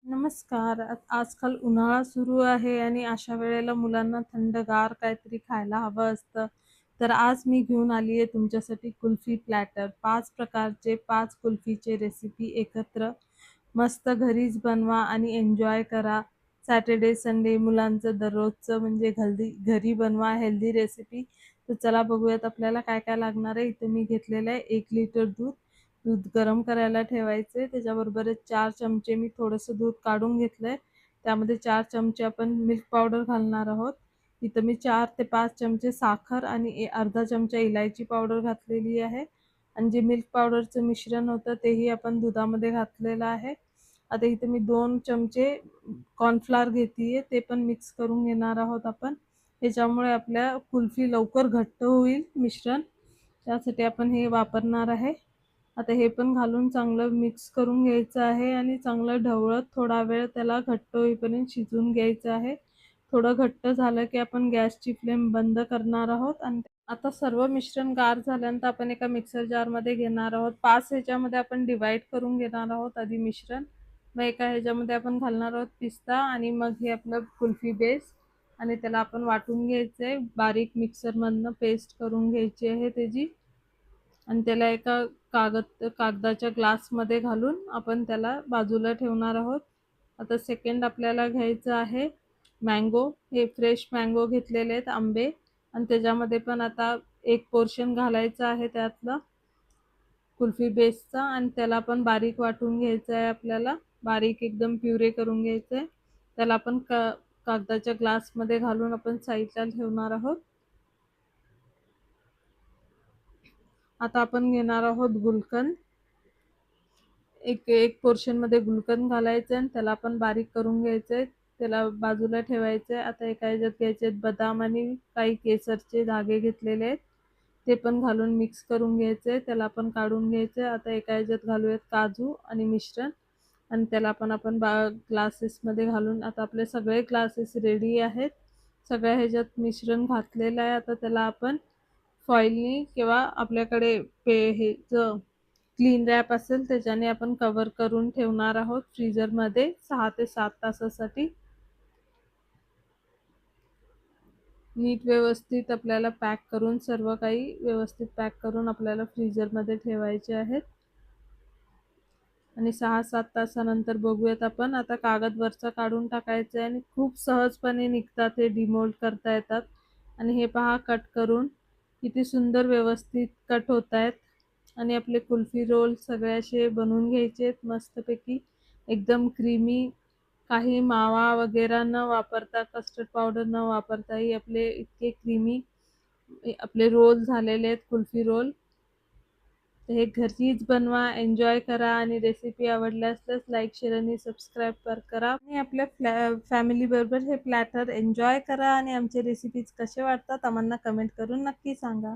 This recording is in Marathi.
नमस्कार. आजकाल उन्हाळा सुरू आहे आणि अशा वेळेला मुलांना थंडगार काहीतरी खायला हवं असतं. तर आज मी घेऊन आली आहे तुमच्यासाठी कुल्फी प्लॅटर. 5 प्रकारचे 5 कुल्फीचे रेसिपी एकत्र मस्त घरीच बनवा आणि एन्जॉय करा. सॅटर्डे, संडे मुलांचं दररोजचं म्हणजे घरी बनवा हेल्दी रेसिपी. तर चला बघूयात आपल्याला काय-काय लागणार आहे. इथे मी घेतलेलं आहे 1 लिटर दूध. दूध गरम करायला ठेवायचे. त्याच्याबरोबरच 4 चमचे मी थोडंसं दूध काढून घेतलंय. त्यामध्ये 4 चमचे आपण मिल्क पावडर घालणार आहोत. इथं मी 4 ते 5 चमचे साखर आणि अर्धा चमचा इलायची पावडर घातलेली आहे. आणि जे मिल्क पावडरचं मिश्रण होतं तेही आपण दुधामध्ये घातलेलं आहे. आता इथे मी 2 चमचे कॉर्नफ्लोअर घेतीये, ते पण मिक्स करून घेणार आहोत आपण. ह्याच्यामुळे आपल्या कुल्फी लवकर घट्ट होईल मिश्रण. त्यासाठी आपण हे वापरणार आहे. आता हे पण घालून चांगलं मिक्स करून घ्यायचं आहे आणि चांगलं ढवळत थोडा वेळ त्याला घट्ट होईपर्यंत शिजवून घ्यायचं आहे. थोडं घट्ट झालं की आपण गॅसची फ्लेम बंद करणार आहोत आणि आता सर्व मिश्रण गार झाल्यानंतर आपण एका मिक्सर जारमध्ये घेणार आहोत. 5 ह्याच्यामध्ये आपण डिवाइड करून घेणार आहोत आधी मिश्रण. मग एका ह्याच्यामध्ये आपण घालणार आहोत पिस्ता आणि मग हे आपलं कुल्फी बेस आणि त्याला आपण वाटून घ्यायचंय. बारीक मिक्सरमधनं पेस्ट करून घ्यायची आहे त्याची आणि त्याला एका कागदाच्या ग्लासमध्ये घालून आपण त्याला बाजूला ठेवणार आहोत. आता सेकंड आपल्याला घ्यायचं आहे मँगो. हे फ्रेश मँगो घेतलेले आहेत आंबे आणि त्याच्यामध्ये पण आता एक पोर्शन घालायचं आहे त्यातलं कुल्फी बेसचा आणि त्याला पण बारीक वाटून घ्यायचं आहे आपल्याला. बारीक एकदम प्युरे करून घ्यायचं आहे. त्याला आपण कागदाच्या ग्लासमध्ये घालून आपण साईडला ठेवणार आहोत. आता आपण घेणार आहोत गुलकंद. एक पोर्शनमध्ये गुलकंद घालायचं आणि त्याला पण बारीक करून घ्यायचंय. त्याला बाजूला ठेवायचंय. आता एका ह्याच्यात घ्यायचे बदाम आणि काही केसरचे धागे घेतलेले आहेत. ते पण घालून मिक्स करून घ्यायचंय. त्याला पण काढून घ्यायचंय. आता एका ह्याच्यात घालूयात काजू आणि मिश्रण आणि त्याला पण आपण ग्लासेसमध्ये घालून आता आपले सगळे ग्लासेस रेडी आहेत. सगळ्या ह्याच्यात मिश्रण घातलेलं आहे. आता त्याला आपण फॉइलनी किंवा आपल्याकडे हे क्लीन रॅप असेल त्याच्याने आपण कव्हर करून ठेवणार आहोत फ्रीजरमध्ये 6 ते 7 तासासाठी. नीट व्यवस्थित आपल्याला पॅक करून सर्व काही व्यवस्थित पॅक करून आपल्याला फ्रीजरमध्ये ठेवायचे आहेत आणि 6-7 तासानंतर बघूयात आपण. आता कागद वरचा काढून टाकायचं आहे आणि खूप सहजपणे निघतात, हे डिमोल्ड करता येतात. आणि हे पहा कट करून किती सुंदर व्यवस्थित कट होत आहेत आणि आपले कुल्फी रोल सगळे असे बनवून घ्यायचे आहेत मस्तपैकी एकदम क्रीमी. काही मावा वगैरे न वापरता, कस्टर्ड पावडर न वापरताही आपले इतके क्रीमी आपले रोल झालेले आहेत कुल्फी रोल. तर हे घरीच बनवा, एन्जॉय करा आणि रेसिपी आवडल्यास लाईक, शेअर आणि सबस्क्राईब करा आणि आपल्या फॅमिलीबरोबर हे प्लॅटर एन्जॉय करा आणि आमचे रेसिपीज कसे वाटतात आम्हाला कमेंट करून नक्की सांगा.